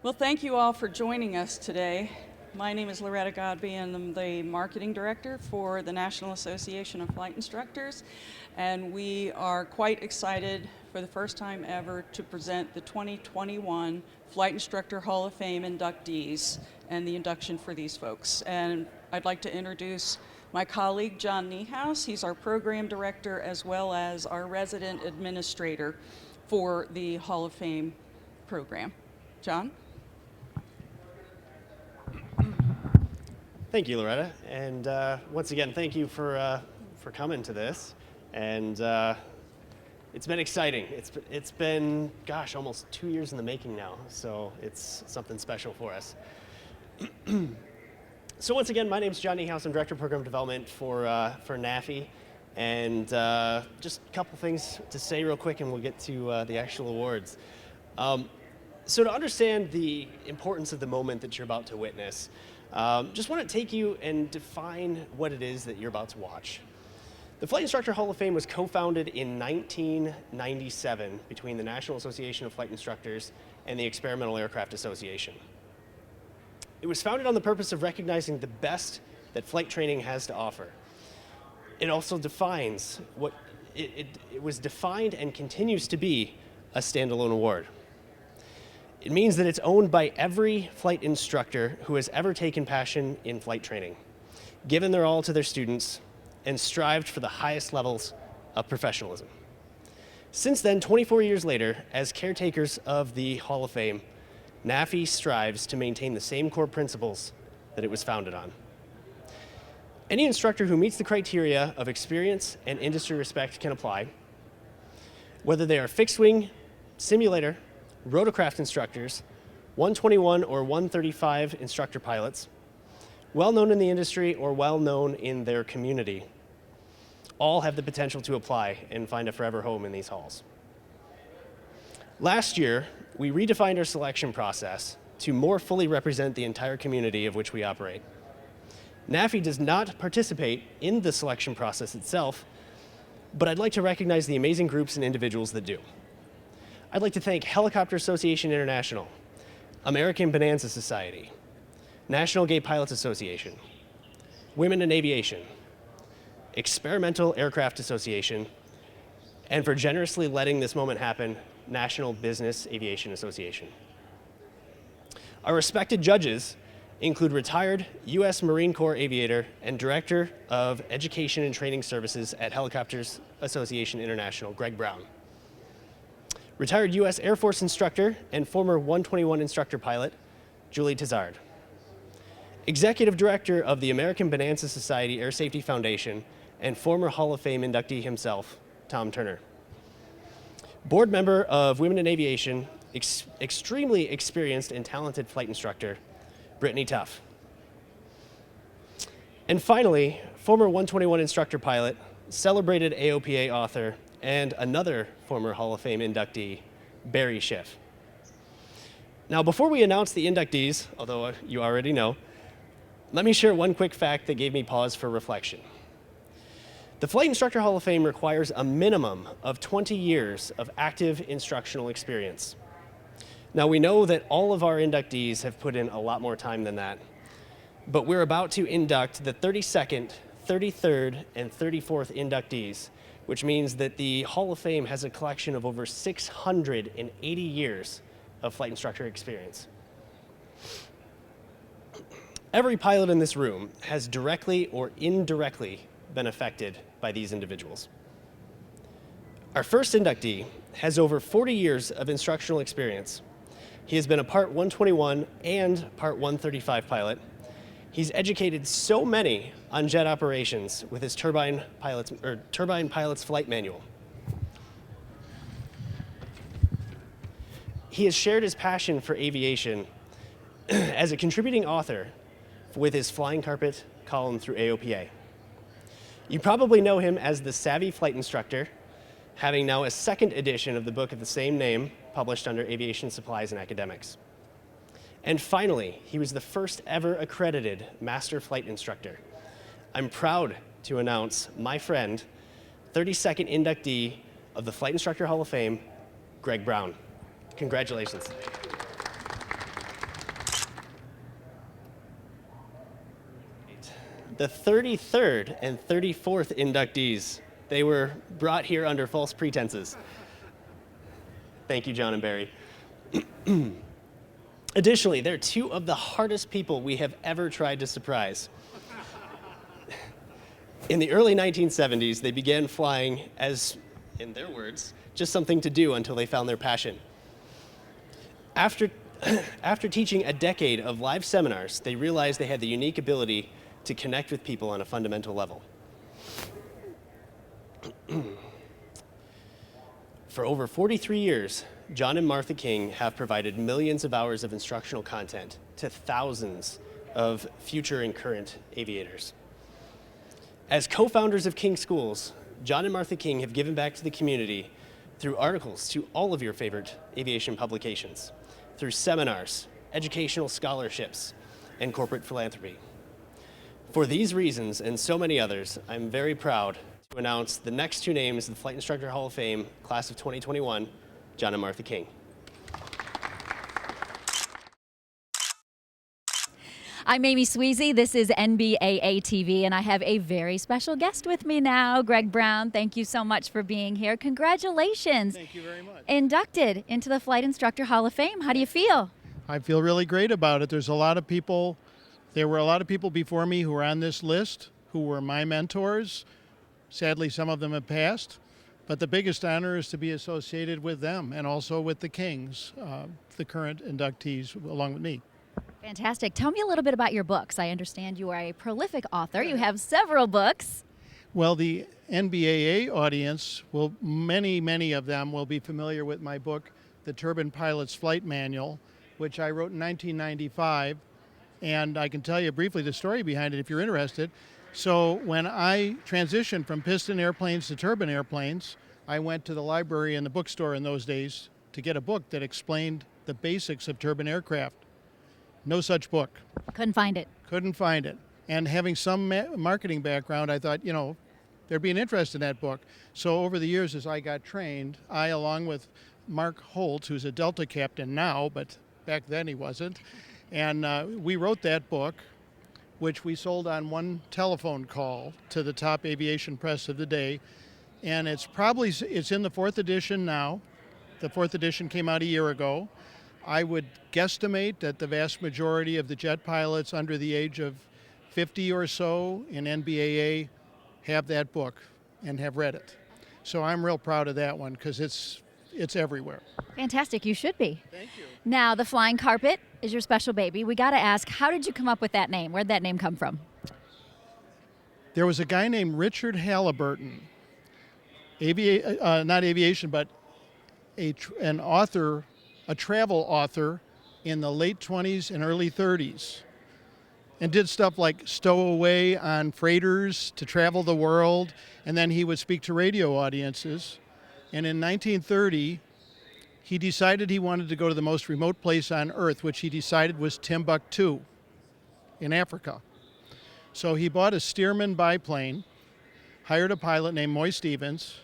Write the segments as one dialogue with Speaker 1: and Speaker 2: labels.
Speaker 1: Well, thank you all for joining us today. My name is Loretta Godby, and I'm the Marketing Director for the National Association of Flight Instructors, and we are quite excited for the first time ever to present the 2021 Flight Instructor Hall of Fame inductees and the induction for these folks. And I'd like to introduce my colleague, John Niehaus. He's our Program Director as well as our Resident Administrator for the Hall of Fame program. John?
Speaker 2: Thank you, Loretta, and once again, thank you for coming to this. And it's been exciting. It's been, gosh, almost 2 years in the making now, so it's something special for us. So once again, my name is John Niehaus. I'm Director of Program Development for NAFI, and just a couple things to say real quick, and we'll get to the actual awards. So to understand the importance of the moment that you're about to witness, just want to take you and define what it is that you're about to watch. The Flight Instructor Hall of Fame was co-founded in 1997 between the National Association of Flight Instructors and the Experimental Aircraft Association. It was founded on the purpose of recognizing the best that flight training has to offer. It also defines what it was defined and continues to be a standalone award. It means that it's owned by every flight instructor who has ever taken passion in flight training, given their all to their students, and strived for the highest levels of professionalism. Since then, 24 years later, as caretakers of the Hall of Fame, NAFI strives to maintain the same core principles that it was founded on. Any instructor who meets the criteria of experience and industry respect can apply, whether they are fixed-wing, simulator, rotorcraft instructors, 121 or 135 instructor pilots, well-known in the industry or well-known in their community. All have the potential to apply and find a forever home in these halls. Last year, we redefined our selection process to more fully represent the entire community of which we operate. NAFI does not participate in the selection process itself, but I'd like to recognize the amazing groups and individuals that do. I'd like to thank Helicopter Association International, American Bonanza Society, National Gay Pilots Association, Women in Aviation, Experimental Aircraft Association, and for generously letting this moment happen, National Business Aviation Association. Our respected judges include retired U.S. Marine Corps aviator and Director of Education and Training Services at Helicopters Association International, Greg Brown. Retired U.S. Air Force instructor and former 121 instructor pilot, Julie Tizard. Executive Director of the American Bonanza Society Air Safety Foundation and former Hall of Fame inductee himself, Tom Turner. Board member of Women in Aviation, extremely experienced and talented flight instructor, Brittany Tuff. And finally, former 121 instructor pilot, celebrated AOPA author, and another former Hall of Fame inductee, Barry Schiff. Now, before we announce the inductees, although you already know, let me share one quick fact that gave me pause for reflection. The Flight Instructor Hall of Fame requires a minimum of 20 years of active instructional experience. Now, we know that all of our inductees have put in a lot more time than that, but we're about to induct the 32nd, 33rd, and 34th inductees, which means that the Hall of Fame has a collection of over 680 years of flight instructor experience. Every pilot in this room has directly or indirectly been affected by these individuals. Our first inductee has over 40 years of instructional experience. He has been a Part 121 and Part 135 pilot. He's educated so many on jet operations with his Turbine Pilot's Flight Manual. He has shared his passion for aviation as a contributing author with his Flying Carpet column through AOPA. You probably know him as the Savvy Flight Instructor, having now a second edition of the book of the same name published under Aviation Supplies and Academics. And finally, he was the first ever accredited Master Flight Instructor. I'm proud to announce my friend, 32nd inductee of the Flight Instructor Hall of Fame, Greg Brown. Congratulations. the 33rd and 34th inductees. They were brought here under false pretenses. Thank you, John and Barry. Additionally, they're two of the hardest people we have ever tried to surprise. In the early 1970s, they began flying as, in their words, just something to do until they found their passion. After teaching a decade of live seminars, they realized they had the unique ability to connect with people on a fundamental level. For over 43 years, John and Martha King have provided millions of hours of instructional content to thousands of future and current aviators. As co-founders of King Schools, John and Martha King have given back to the community through articles to all of your favorite aviation publications, through seminars, educational scholarships, and corporate philanthropy. For these reasons and so many others, I'm very proud to announce the next two names of the Flight Instructor Hall of Fame, class of 2021, John and Martha King.
Speaker 3: I'm Amy Sweezy. This is Nbaa TV, and I have a very special guest with me now, Greg Brown. Thank you so much for being here. Congratulations.
Speaker 4: Thank you very much.
Speaker 3: Inducted into the Flight Instructor Hall of Fame. How do you feel?
Speaker 4: I feel really great about it. There were a lot of people before me who were on this list who were my mentors. Sadly, some of them have passed. But the biggest honor is to be associated with them and also with the Kings, the current inductees, along with me.
Speaker 3: Fantastic. Tell me a little bit about your books. I understand you are a prolific author. You have several books.
Speaker 4: Well, the NBAA audience, many of them will be familiar with my book, The Turbine Pilot's Flight Manual, which I wrote in 1995. And I can tell you briefly the story behind it if you're interested. So when I transitioned from piston airplanes to turbine airplanes, I went to the library and the bookstore in those days to get a book that explained the basics of turbine aircraft. No such book.
Speaker 3: Couldn't find it.
Speaker 4: Couldn't find it. And having some marketing background, I thought, there'd be an interest in that book. So over the years as I got trained, I, along with Mark Holt, who's a Delta captain now, but back then he wasn't, and we wrote that book, which we sold on one telephone call to the top aviation press of the day. And it's in the fourth edition now. The fourth edition came out a year ago. I would guesstimate that the vast majority of the jet pilots under the age of 50 or so in NBAA have that book and have read it. So I'm real proud of that one because it's everywhere.
Speaker 3: Fantastic. You should be.
Speaker 4: Thank you.
Speaker 3: Now, the Flying Carpet is your special baby. We got to ask, how did you come up with that name? Where'd that name come from?
Speaker 4: There was a guy named Richard Halliburton, not aviation, but an author, a travel author in the late 20s and early 30s, and did stuff like stow away on freighters to travel the world, and then he would speak to radio audiences. And in 1930, he decided he wanted to go to the most remote place on Earth, which he decided was Timbuktu in Africa. So he bought a Stearman biplane, hired a pilot named Moy Stevens,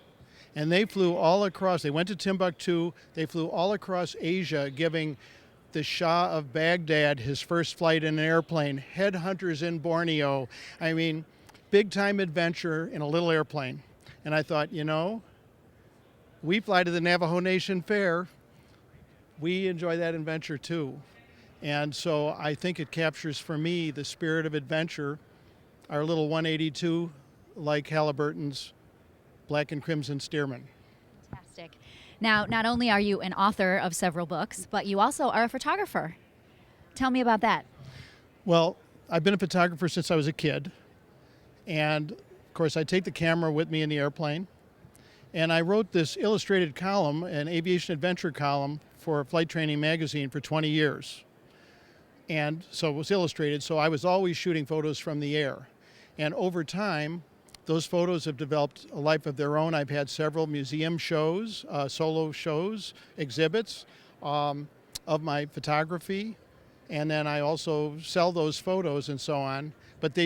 Speaker 4: and they flew all across. They went to Timbuktu. They flew all across Asia, giving the Shah of Baghdad his first flight in an airplane, headhunters in Borneo. I mean, big-time adventure in a little airplane. And I thought, we fly to the Navajo Nation Fair. We enjoy that adventure too. And so I think it captures for me the spirit of adventure. Our little 182, like Halliburton's Black and Crimson Stearman.
Speaker 3: Fantastic. Now, not only are you an author of several books, but you also are a photographer. Tell me about that.
Speaker 4: Well, I've been a photographer since I was a kid. And of course, I take the camera with me in the airplane. And I wrote this illustrated column, an aviation adventure column, for Flight Training magazine for 20 years. And so it was illustrated, so I was always shooting photos from the air. And over time, those photos have developed a life of their own. I've had several museum shows, solo shows, exhibits of my photography. And then I also sell those photos and so on. But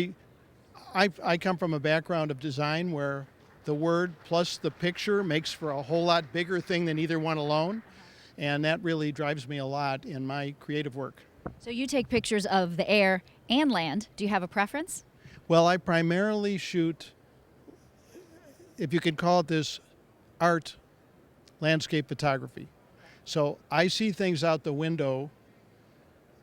Speaker 4: I come from a background of design where the word plus the picture makes for a whole lot bigger thing than either one alone. And that really drives me a lot in my creative work.
Speaker 3: So you take pictures of the air and land. Do you have a preference?
Speaker 4: Well, I primarily shoot, if you could call it this, art landscape photography. So I see things out the window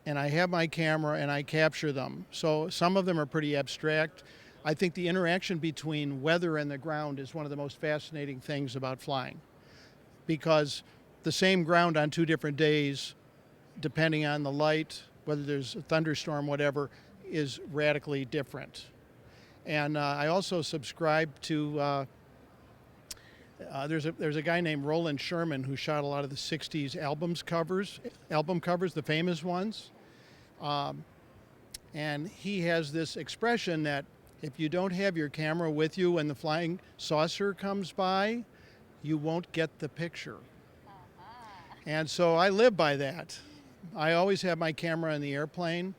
Speaker 4: and I have my camera and I capture them. So some of them are pretty abstract. I think the interaction between weather and the ground is one of the most fascinating things about flying, because the same ground on 2 different days, depending on the light, whether there's a thunderstorm, whatever, is radically different. And I also subscribe to, there's a guy named Roland Sherman who shot a lot of the 60s album covers, the famous ones. And he has this expression that if you don't have your camera with you when the flying saucer comes by, you won't get the picture. And so I live by that. I always have my camera in the airplane,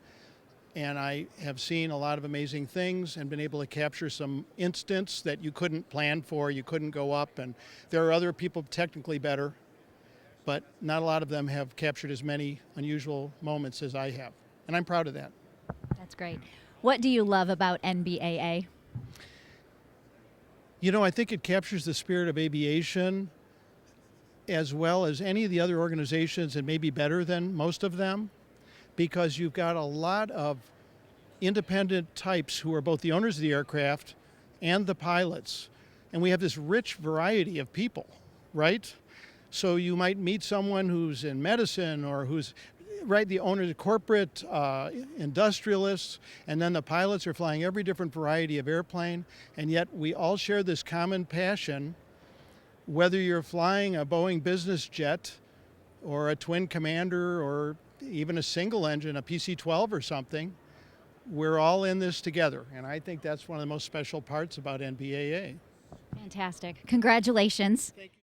Speaker 4: and I have seen a lot of amazing things and been able to capture some instants that you couldn't plan for, you couldn't go up, and there are other people technically better, but not a lot of them have captured as many unusual moments as I have, and I'm proud of that.
Speaker 3: That's great. What do you love about NBAA?
Speaker 4: You know, I think it captures the spirit of aviation as well as any of the other organizations, and maybe better than most of them, because you've got a lot of independent types who are both the owners of the aircraft and the pilots. And we have this rich variety of people, right? So you might meet someone who's in medicine or who's, right, the owners of corporate industrialists, and then the pilots are flying every different variety of airplane, and yet we all share this common passion, whether you're flying a Boeing business jet or a twin commander or even a single engine, a PC-12 or something. We're all in this together, and I think that's one of the most special parts about NBAA.
Speaker 3: Fantastic. Congratulations.
Speaker 4: Thank you.